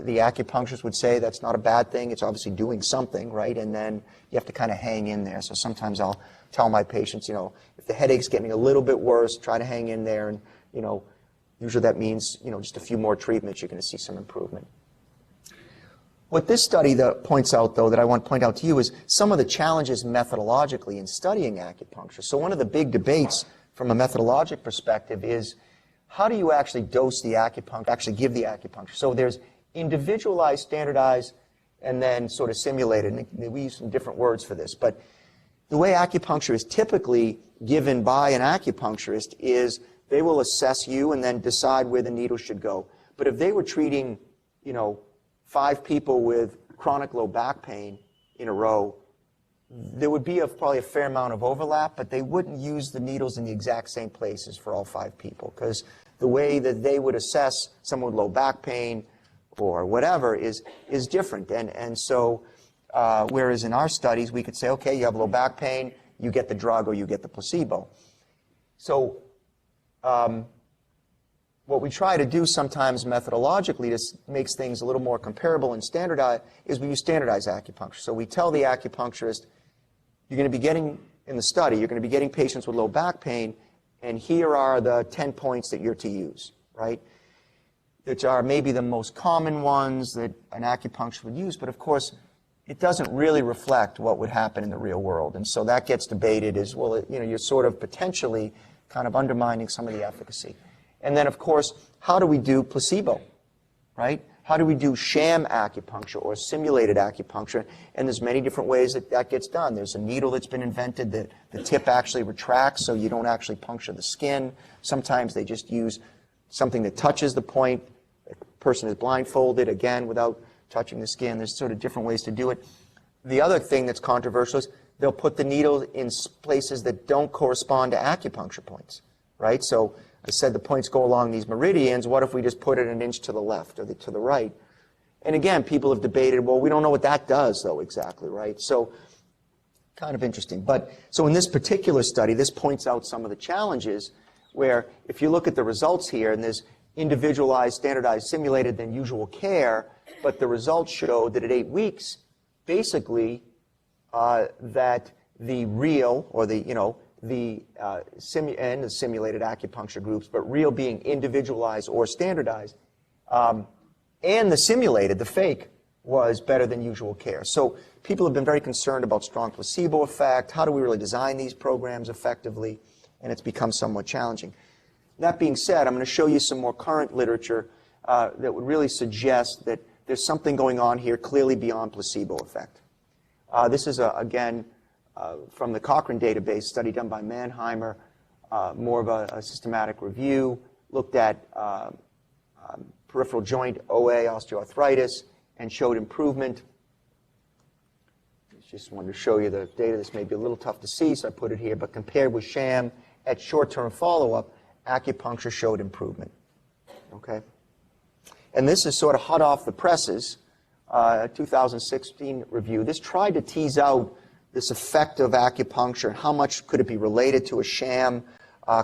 The acupuncturist would say that's not a bad thing. It's obviously doing something, right? And then you have to kind of hang in there. So sometimes I'll tell my patients, if the headache's getting a little bit worse, try to hang in there. And, usually that means, just a few more treatments, you're going to see some improvement. What this study points out, though, that I want to point out to you is some of the challenges methodologically in studying acupuncture. So one of the big debates from a methodologic perspective is how do you actually dose the acupuncture, actually give the acupuncture? So there's individualized, standardized, and then sort of simulated. And we use some different words for this. But the way acupuncture is typically given by an acupuncturist is they will assess you and then decide where the needle should go. But if they were treating, 5 people with chronic low back pain in a row, there would be probably a fair amount of overlap, but they wouldn't use the needles in the exact same places for all 5 people, because the way that they would assess someone with low back pain or whatever is different. And so whereas in our studies we could say, okay, you have low back pain, you get the drug or you get the placebo. So what we try to do sometimes methodologically to make things a little more comparable and standardized is we use standardized acupuncture. So we tell the acupuncturist, you're going to be getting, in the study, you're going to be getting patients with low back pain, and here are the 10 points that you're to use, right? Which are maybe the most common ones that an acupuncturist would use, but of course, it doesn't really reflect what would happen in the real world. And so that gets debated as, well, you're sort of potentially kind of undermining some of the efficacy. And then, of course, how do we do placebo, right? How do we do sham acupuncture or simulated acupuncture? And there's many different ways that gets done. There's a needle that's been invented that the tip actually retracts so you don't actually puncture the skin. Sometimes they just use something that touches the point. The person is blindfolded, again, without touching the skin. There's sort of different ways to do it. The other thing that's controversial is they'll put the needle in places that don't correspond to acupuncture points, right? So I said the points go along these meridians. What if we just put it an inch to the left or to the right? And again, people have debated, well, we don't know what that does, though, exactly, right? So kind of interesting. But so in this particular study, this points out some of the challenges where if you look at the results here, and there's individualized, standardized, simulated, then usual care, but the results show that at 8 weeks, basically, that the real, or the, and the simulated acupuncture groups, but real being individualized or standardized, and the simulated, the fake, was better than usual care. So people have been very concerned about strong placebo effect. How do we really design these programs effectively? And it's become somewhat challenging. That being said, I'm going to show you some more current literature that would really suggest that there's something going on here clearly beyond placebo effect. This is, again, from the Cochrane database, study done by Mannheimer, more of a systematic review, looked at peripheral joint OA, osteoarthritis, and showed improvement. Just wanted to show you the data. This may be a little tough to see, so I put it here, but compared with sham at short-term follow-up, acupuncture showed improvement. Okay? And this is sort of hot off the presses, 2016 review. This tried to tease out this effect of acupuncture and how much could it be related to a sham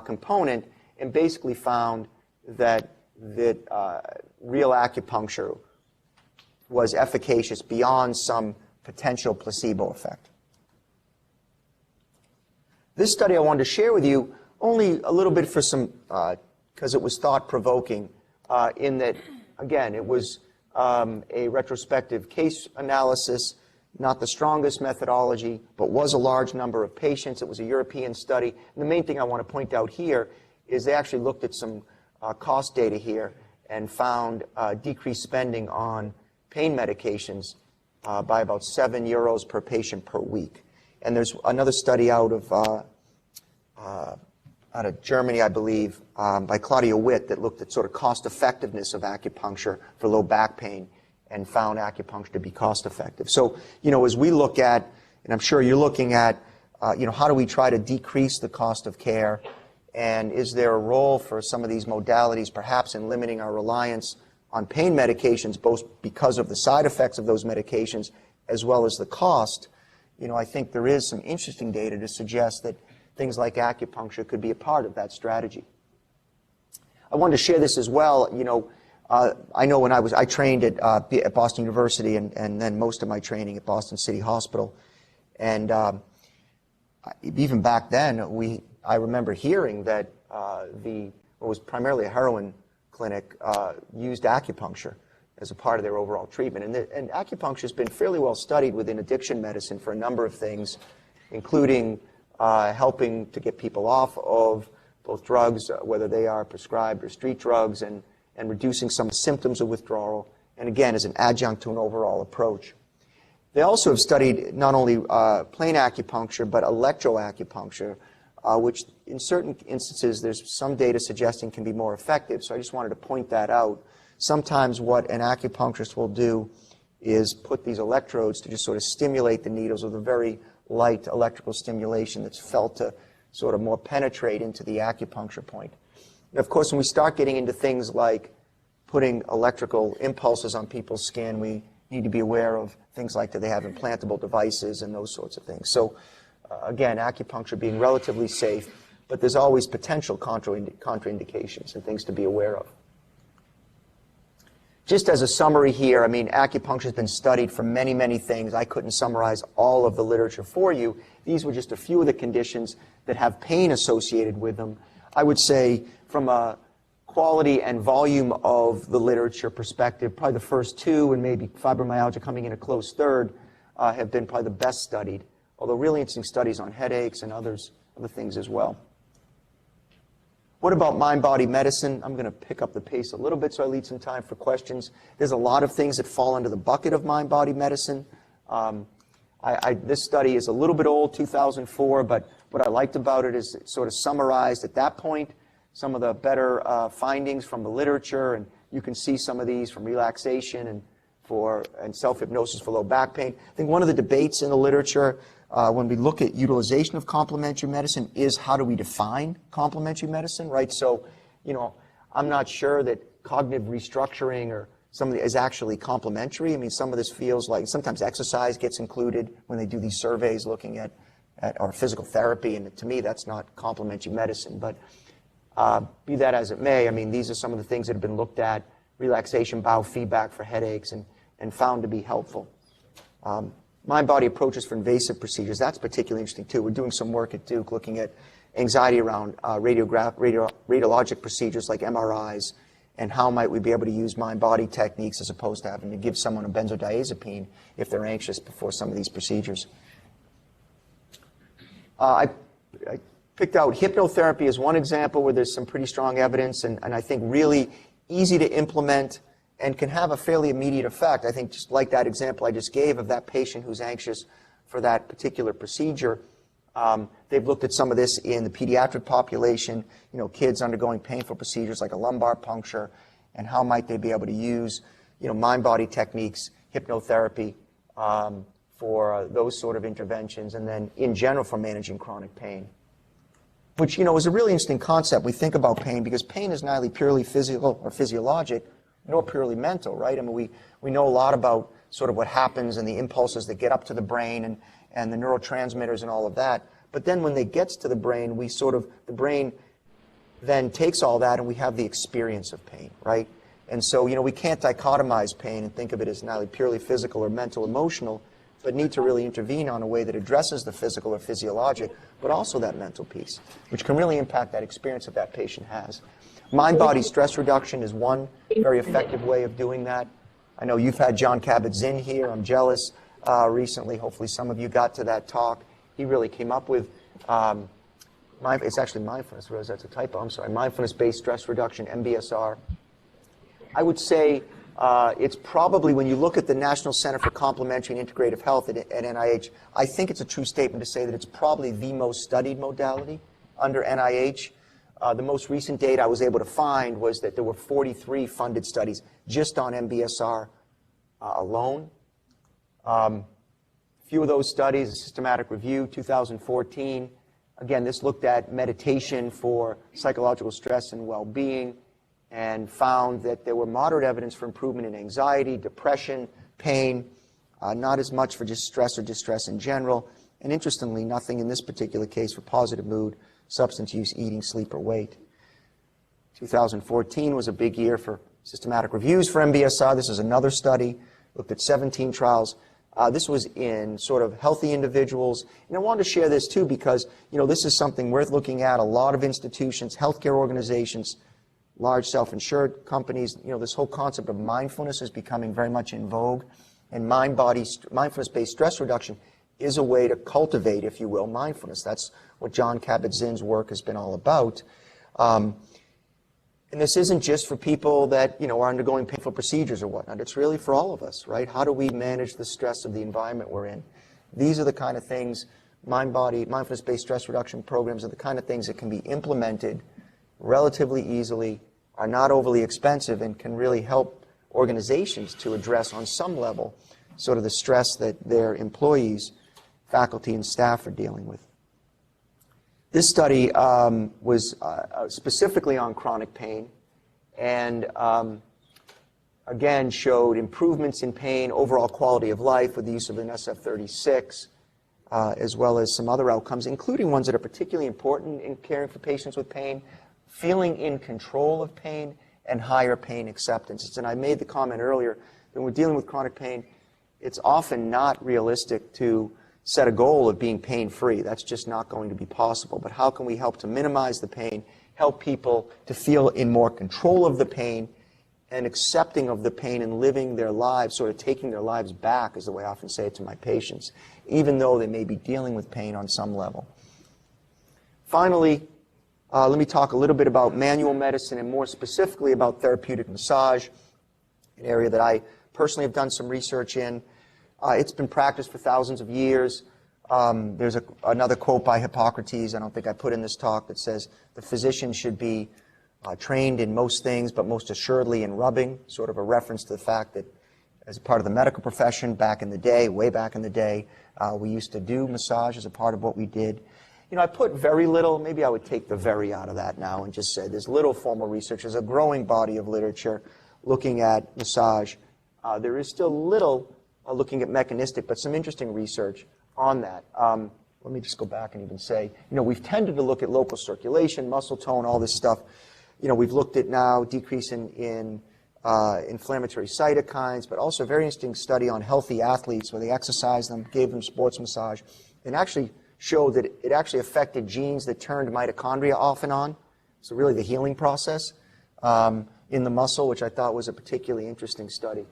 component, and basically found that real acupuncture was efficacious beyond some potential placebo effect. This study I wanted to share with you only a little bit for some, because it was thought-provoking in that, again, it was a retrospective case analysis not the strongest methodology, but was a large number of patients. It was a European study. And the main thing I want to point out here is they actually looked at some cost data here and found decreased spending on pain medications by about €7 per patient per week. And there's another study out of Germany, I believe, by Claudia Witt that looked at sort of cost effectiveness of acupuncture for low back pain and found acupuncture to be cost effective. So, as we look at, and I'm sure you're looking at, how do we try to decrease the cost of care, and is there a role for some of these modalities perhaps in limiting our reliance on pain medications, both because of the side effects of those medications as well as the cost? I think there is some interesting data to suggest that things like acupuncture could be a part of that strategy. I wanted to share this as well. I know when I trained at Boston University and then most of my training at Boston City Hospital. And even back then, I remember hearing that what was primarily a heroin clinic used acupuncture as a part of their overall treatment. And acupuncture has been fairly well studied within addiction medicine for a number of things, including helping to get people off of both drugs, whether they are prescribed or street drugs, and reducing some symptoms of withdrawal, and again, as an adjunct to an overall approach. They also have studied not only plain acupuncture, but electroacupuncture, which in certain instances, there's some data suggesting can be more effective. So I just wanted to point that out. Sometimes what an acupuncturist will do is put these electrodes to just sort of stimulate the needles with a very light electrical stimulation that's felt to sort of more penetrate into the acupuncture point. And of course, when we start getting into things like putting electrical impulses on people's skin, we need to be aware of things like, do they have implantable devices and those sorts of things. So again, acupuncture being relatively safe, but there's always potential contraindications and things to be aware of. Just as a summary here, acupuncture has been studied for many, many things. I couldn't summarize all of the literature for you. These were just a few of the conditions that have pain associated with them. I would say from a quality and volume of the literature perspective, probably the first two, and maybe fibromyalgia coming in a close third, have been probably the best studied, although really interesting studies on headaches and other things as well. What about mind-body medicine? I'm going to pick up the pace a little bit so I leave some time for questions. There's a lot of things that fall under the bucket of mind-body medicine. This study is a little bit old, 2004, but what I liked about it is it sort of summarized at that point some of the better findings from the literature, and you can see some of these from relaxation and self-hypnosis for low back pain. I think one of the debates in the literature when we look at utilization of complementary medicine is how do we define complementary medicine, right? So, I'm not sure that cognitive restructuring or something is actually complementary. Some of this feels like sometimes exercise gets included when they do these surveys looking at our physical therapy, and to me that's not complementary medicine. But be that as it may, these are some of the things that have been looked at, relaxation, biofeedback for headaches, and found to be helpful. Mind-body approaches for invasive procedures, that's particularly interesting too. We're doing some work at Duke looking at anxiety around radiologic procedures like MRIs, and how might we be able to use mind-body techniques as opposed to having to give someone a benzodiazepine if they're anxious before some of these procedures. I picked out hypnotherapy as one example where there's some pretty strong evidence, and I think really easy to implement and can have a fairly immediate effect. I think just like that example I just gave of that patient who's anxious for that particular procedure, they've looked at some of this in the pediatric population, kids undergoing painful procedures like a lumbar puncture, and how might they be able to use, mind-body techniques, hypnotherapy for those sort of interventions, and then in general for managing chronic pain. Which, is a really interesting concept. We think about pain because pain is neither purely physical or physiologic, nor purely mental, right? We know a lot about sort of what happens and the impulses that get up to the brain and the neurotransmitters and all of that. But then when it gets to the brain, the brain then takes all that and we have the experience of pain, right? And so, we can't dichotomize pain and think of it as neither purely physical or mental, emotional, but need to really intervene on a way that addresses the physical or physiologic, but also that mental piece, which can really impact that experience that that patient has. Mind-body stress reduction is one very effective way of doing that. I know you've had John Kabat-Zinn here. I'm jealous. recently. Hopefully some of you got to that talk. He really came up with, it's actually mindfulness, Rose, that's a typo, I'm sorry, mindfulness-based stress reduction, MBSR. I would say it's probably, when you look at the National Center for Complementary and Integrative Health at NIH, I think it's a true statement to say that it's probably the most studied modality under NIH. The most recent data I was able to find was that there were 43 funded studies just on MBSR alone. Few of those studies, a systematic review, 2014. Again, this looked at meditation for psychological stress and well-being, and found that there were moderate evidence for improvement in anxiety, depression, pain, not as much for just stress or distress in general, and interestingly, nothing in this particular case for positive mood, substance use, eating, sleep, or weight. 2014 was a big year for systematic reviews for MBSR. This is another study, looked at 17 trials. This was in sort of healthy individuals, and I wanted to share this too because, this is something worth looking at. A lot of institutions, healthcare organizations, large self-insured companies, this whole concept of mindfulness is becoming very much in vogue, and mindfulness-based stress reduction is a way to cultivate, if you will, mindfulness. That's what John Kabat-Zinn's work has been all about. And this isn't just for people that, are undergoing painful procedures or whatnot. It's really for all of us, right? How do we manage the stress of the environment we're in? These are the kind of things, mindfulness-based stress reduction programs are the kind of things that can be implemented relatively easily, are not overly expensive, and can really help organizations to address on some level sort of the stress that their employees, faculty, and staff are dealing with. This study was specifically on chronic pain, and again showed improvements in pain, overall quality of life with the use of an SF-36, as well as some other outcomes, including ones that are particularly important in caring for patients with pain: feeling in control of pain and higher pain acceptance. And I made the comment earlier that when we're dealing with chronic pain, it's often not realistic to set a goal of being pain-free. That's just not going to be possible. But how can we help to minimize the pain, help people to feel in more control of the pain and accepting of the pain and living their lives, sort of taking their lives back, is the way I often say it to my patients, even though they may be dealing with pain on some level. Finally, let me talk a little bit about manual medicine and more specifically about therapeutic massage, an area that I personally have done some research in. It's been practiced for thousands of years. There's another quote by Hippocrates, I don't think I put in this talk, that says the physician should be trained in most things, but most assuredly in rubbing, sort of a reference to the fact that as a part of the medical profession back in the day, way back in the day, we used to do massage as a part of what we did. I put very little, maybe I would take the very out of that now and just say there's little formal research. There's a growing body of literature looking at massage. There is still little looking at mechanistic, but some interesting research on that. Let me just go back and even say, we've tended to look at local circulation, muscle tone, all this stuff. We've looked at now decrease in inflammatory cytokines, but also a very interesting study on healthy athletes where they exercised them, gave them sports massage, and actually showed that it actually affected genes that turned mitochondria off and on. So really the healing process in the muscle, which I thought was a particularly interesting study.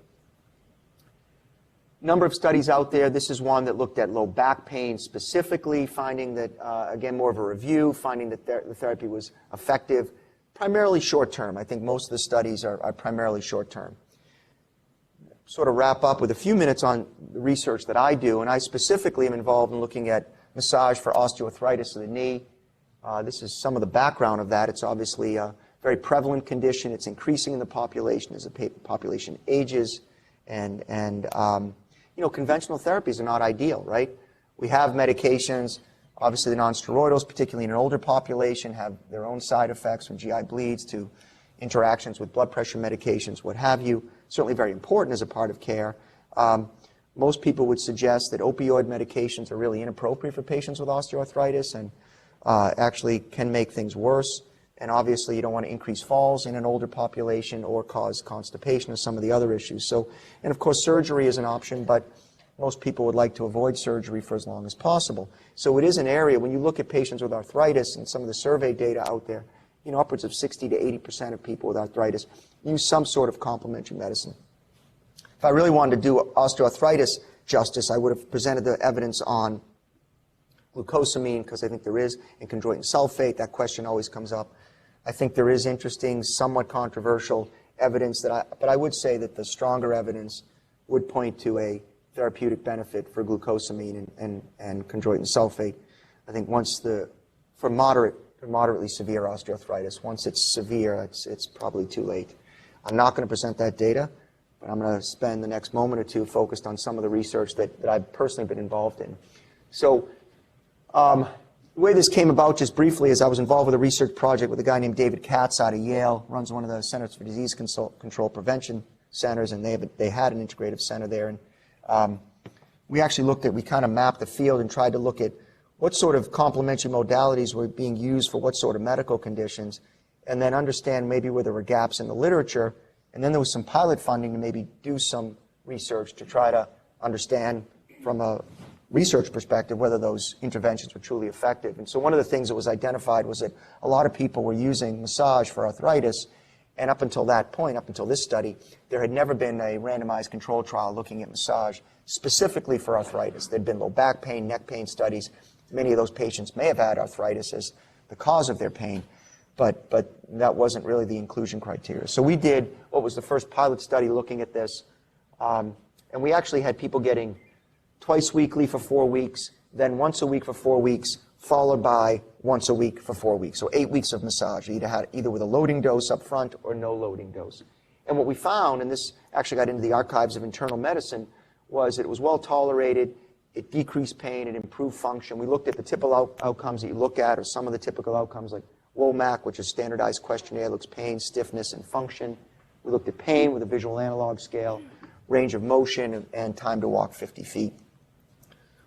Number of studies out there. This is one that looked at low back pain specifically, finding that, again, more of a review, finding that the therapy was effective, primarily short-term. I think most of the studies are primarily short-term. Sort of wrap up with a few minutes on the research that I do, and I specifically am involved in looking at massage for osteoarthritis of the knee. This is some of the background of that. It's obviously a very prevalent condition. It's increasing in the population as the population ages, and conventional therapies are not ideal, right? We have medications. Obviously, the non-steroidals, particularly in an older population, have their own side effects, from GI bleeds to interactions with blood pressure medications, what have you. Certainly very important as a part of care. Most people would suggest that opioid medications are really inappropriate for patients with osteoarthritis and actually can make things worse. And obviously, you don't want to increase falls in an older population or cause constipation or some of the other issues. So, and of course, surgery is an option, but most people would like to avoid surgery for as long as possible. So it is an area, when you look at patients with arthritis and some of the survey data out there, upwards of 60 to 80% of people with arthritis use some sort of complementary medicine. If I really wanted to do osteoarthritis justice, I would have presented the evidence on glucosamine, because I think there is, and chondroitin sulfate. That question always comes up. I think there is interesting, somewhat controversial evidence but I would say that the stronger evidence would point to a therapeutic benefit for glucosamine and chondroitin sulfate. I think for moderately severe osteoarthritis, once it's severe, it's probably too late. I'm not going to present that data, but I'm going to spend the next moment or two focused on some of the research that I've personally been involved in. So the way this came about, just briefly, is I was involved with a research project with a guy named David Katz out of Yale, runs one of the Centers for Disease Control Prevention centers, and they had an integrative center there. And we actually we kind of mapped the field and tried to look at what sort of complementary modalities were being used for what sort of medical conditions, and then understand maybe where there were gaps in the literature. And then there was some pilot funding to maybe do some research to try to understand from a research perspective whether those interventions were truly effective. And so one of the things that was identified was that a lot of people were using massage for arthritis, and up until that point, up until this study, there had never been a randomized control trial looking at massage specifically for arthritis. There'd been low back pain, neck pain studies. Many of those patients may have had arthritis as the cause of their pain, but that wasn't really the inclusion criteria. So we did what was the first pilot study looking at this, and we actually had people getting twice weekly for 4 weeks, then once a week for 4 weeks, followed by once a week for 4 weeks. So 8 weeks of massage, either with a loading dose up front or no loading dose. And what we found, and this actually got into the archives of internal medicine, was that it was well tolerated, it decreased pain, it improved function. We looked at the typical outcomes that you look at, or some of the typical outcomes like WOMAC, which is a standardized questionnaire, looks pain, stiffness, and function. We looked at pain with a visual analog scale, range of motion, and time to walk 50 feet.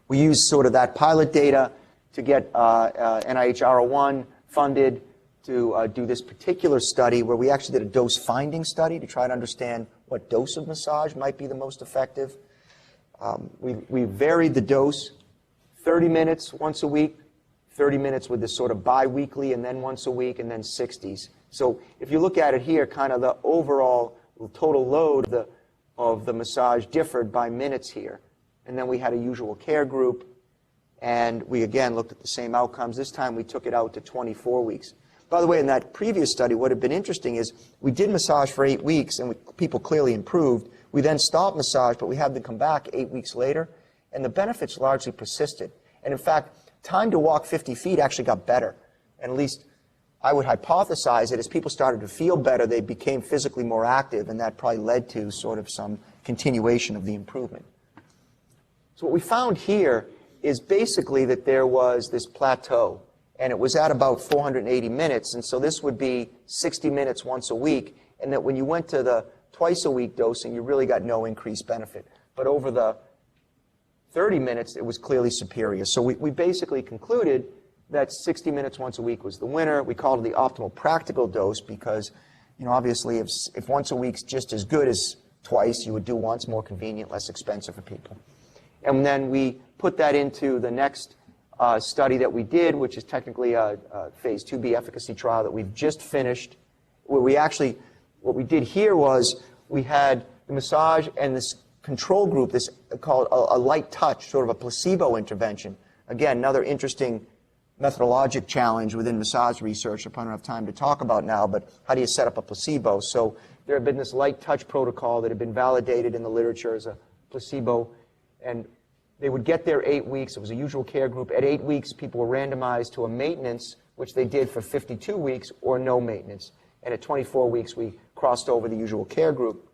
We used sort of that pilot data to get NIH R01 funded to do this particular study, where we actually did a dose-finding study to try to understand what dose of massage might be the most effective. We varied the dose, 30 minutes once a week, 30 minutes with this sort of bi-weekly, and then once a week, and then 60s. So if you look at it here, kind of the overall total load of the massage differed by minutes here. And then we had a usual care group, and we again looked at the same outcomes. This time we took it out to 24 weeks. By the way, in that previous study, what had been interesting is we did massage for 8 weeks, and people clearly improved. We then stopped massage, but we had them come back 8 weeks later, and the benefits largely persisted. And in fact, time to walk 50 feet actually got better. And at least I would hypothesize that as people started to feel better, they became physically more active, and that probably led to sort of some continuation of the improvement. So what we found here is basically that there was this plateau, and it was at about 480 minutes, and so this would be 60 minutes once a week, and that when you went to the twice-a-week dosing, you really got no increased benefit. But over the 30 minutes, it was clearly superior. So we basically concluded that 60 minutes once a week was the winner. We called it the optimal practical dose because, obviously if once a week's just as good as twice, you would do once, more convenient, less expensive for people. And then we put that into the next study that we did, which is technically a phase 2B efficacy trial that we've just finished, where what we did here was we had the massage and this control group, this called a light touch, sort of a placebo intervention. Again, another interesting methodologic challenge within massage research. I don't have time to talk about now, but how do you set up a placebo? So there had been this light touch protocol that had been validated in the literature as a placebo, and they would get there 8 weeks. It was a usual care group. At 8 weeks, people were randomized to a maintenance, which they did for 52 weeks, or no maintenance. And at 24 weeks, we crossed over the usual care group.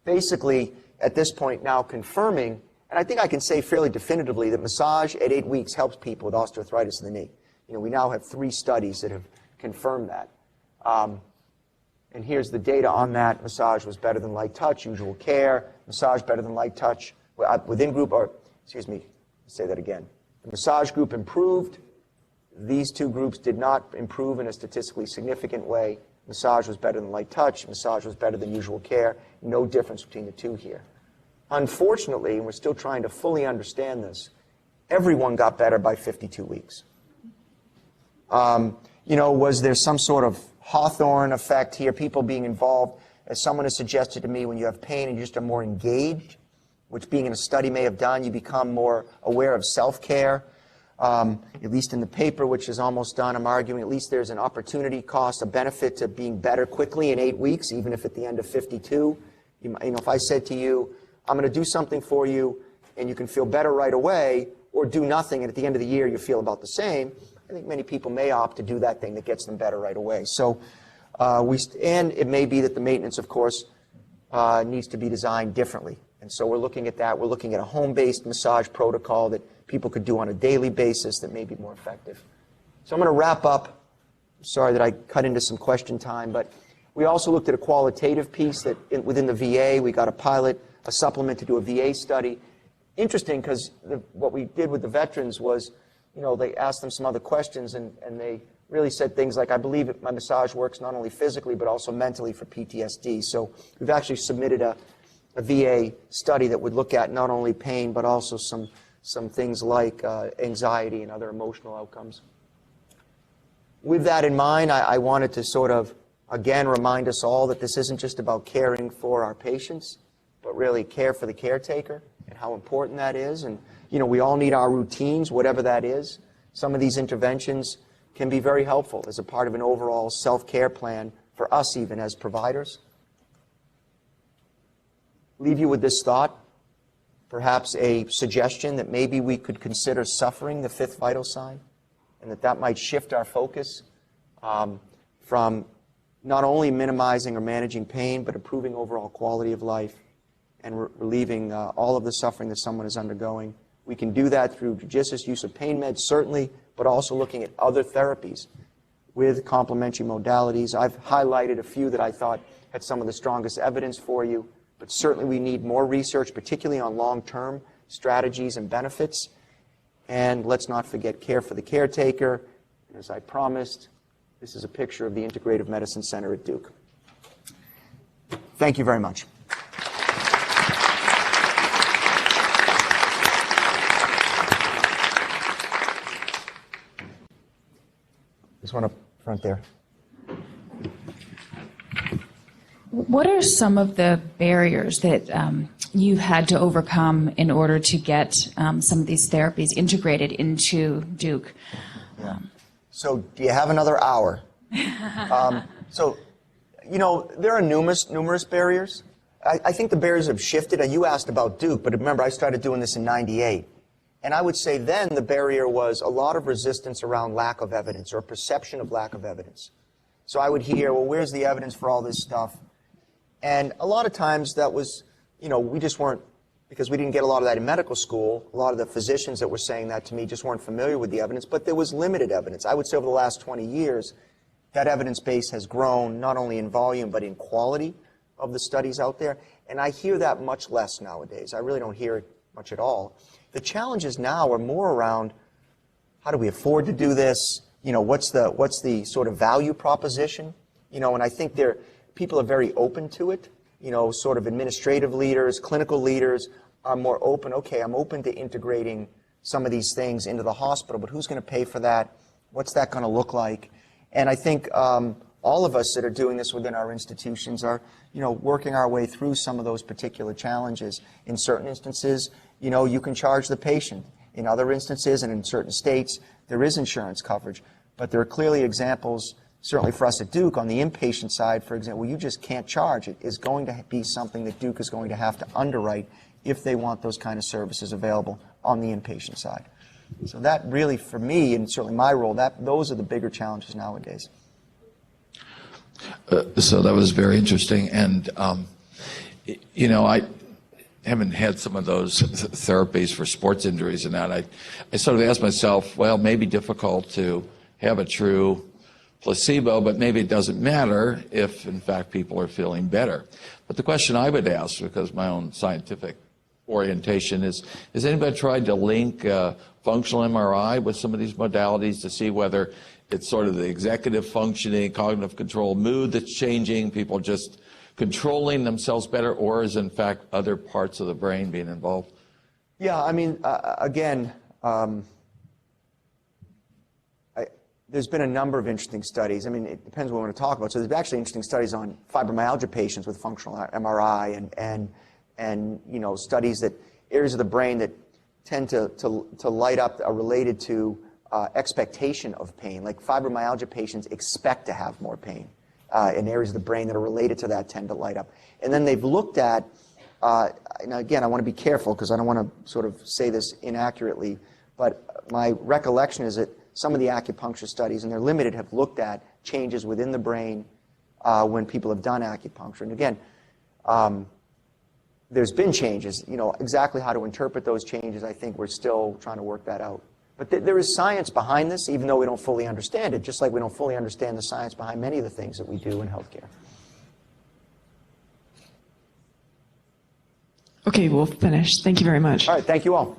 Basically, at this point now confirming, and I think I can say fairly definitively, that massage at 8 weeks helps people with osteoarthritis in the knee. We now have 3 studies that have confirmed that. And here's the data on that. Massage was better than light touch, usual care. Massage better than light touch. Within group, say that again. The massage group improved. These 2 groups did not improve in a statistically significant way. Massage was better than light touch. Massage was better than usual care. No difference between the 2 here. Unfortunately, and we're still trying to fully understand this, everyone got better by 52 weeks. Was there some sort of Hawthorne effect here, people being involved? As someone has suggested to me, when you have pain and you just are more engaged, which being in a study may have done. You become more aware of self-care. At least in the paper, which is almost done, I'm arguing at least there's an opportunity cost, a benefit to being better quickly in 8 weeks, even if at the end of 52. You know, if I said to you, I'm going to do something for you, and you can feel better right away, or do nothing, and at the end of the year you feel about the same, I think many people may opt to do that thing that gets them better right away. So, and it may be that the maintenance, of course, needs to be designed differently. And so we're looking at that. We're looking at a home-based massage protocol that people could do on a daily basis that may be more effective. So I'm going to wrap up. Sorry that I cut into some question time, but we also looked at a qualitative piece that within the VA, we got a pilot, a supplement to do a VA study. Interesting, because what we did with the veterans was, you know, they asked them some other questions, and they really said things like, I believe my massage works not only physically, but also mentally for PTSD. So we've actually submitted a VA study that would look at not only pain, but also some things like anxiety and other emotional outcomes. With that in mind, I wanted to sort of, again, remind us all that this isn't just about caring for our patients, but really care for the caretaker and how important that is. And, you know, we all need our routines, whatever that is. Some of these interventions can be very helpful as a part of an overall self-care plan for us even as providers. Leave you with this thought, perhaps a suggestion that maybe we could consider suffering the fifth vital sign, and that might shift our focus from not only minimizing or managing pain, but improving overall quality of life and relieving all of the suffering that someone is undergoing. We can do that through judicious use of pain meds, certainly, but also looking at other therapies with complementary modalities. I've highlighted a few that I thought had some of the strongest evidence for you, but certainly we need more research, particularly on long-term strategies and benefits. And let's not forget care for the caretaker. As I promised, this is a picture of the Integrative Medicine Center at Duke. Thank you very much. This one up front there. What are some of the barriers that you've had to overcome in order to get some of these therapies integrated into Duke? So do you have another hour? So, you know, there are numerous barriers. I think the barriers have shifted. You asked about Duke, but remember, I started doing this in '98. And I would say then the barrier was a lot of resistance around lack of evidence or perception of lack of evidence. So I would hear, well, where's the evidence for all this stuff? And a lot of times that was, you know, we just weren't, because we didn't get a lot of that in medical school, a lot of the physicians that were saying that to me just weren't familiar with the evidence, but there was limited evidence. I would say over the last 20 years, that evidence base has grown not only in volume, but in quality of the studies out there. And I hear that much less nowadays. I really don't hear it much at all. The challenges now are more around how do we afford to do this? You know, what's the sort of value proposition? You know, and I think people are very open to it. You know, sort of administrative leaders, clinical leaders are more open. Okay, I'm open to integrating some of these things into the hospital, but who's going to pay for that? What's that going to look like? And I think all of us that are doing this within our institutions are, you know, working our way through some of those particular challenges. In certain instances, you know, you can charge the patient. In other instances and in certain states, there is insurance coverage. But there are clearly examples, certainly for us at Duke, on the inpatient side, for example, you just can't charge. It is going to be something that Duke is going to have to underwrite if they want those kind of services available on the inpatient side. So that really, for me, and certainly my role, those are the bigger challenges nowadays. So that was very interesting. And, you know, I haven't had some of those therapies for sports injuries and that. I sort of asked myself, well, maybe difficult to have a true placebo, but maybe it doesn't matter if, in fact, people are feeling better. But the question I would ask, because my own scientific orientation is, has anybody tried to link functional MRI with some of these modalities to see whether it's sort of the executive functioning, cognitive control, mood that's changing, people just controlling themselves better, or is, in fact, other parts of the brain being involved? Yeah, I mean, again, there's been a number of interesting studies. I mean, it depends what we want to talk about. So there's actually interesting studies on fibromyalgia patients with functional MRI, and and studies that areas of the brain that tend to light up are related to expectation of pain. Like fibromyalgia patients expect to have more pain, and areas of the brain that are related to that tend to light up. And then they've looked at, now again, I want to be careful because I don't want to sort of say this inaccurately, but my recollection is that some of the acupuncture studies, and they're limited, have looked at changes within the brain when people have done acupuncture. And again, there's been changes. Exactly how to interpret those changes, I think we're still trying to work that out. But there is science behind this, even though we don't fully understand it, just like we don't fully understand the science behind many of the things that we do in healthcare. Okay, we'll finish. Thank you very much. All right, thank you all.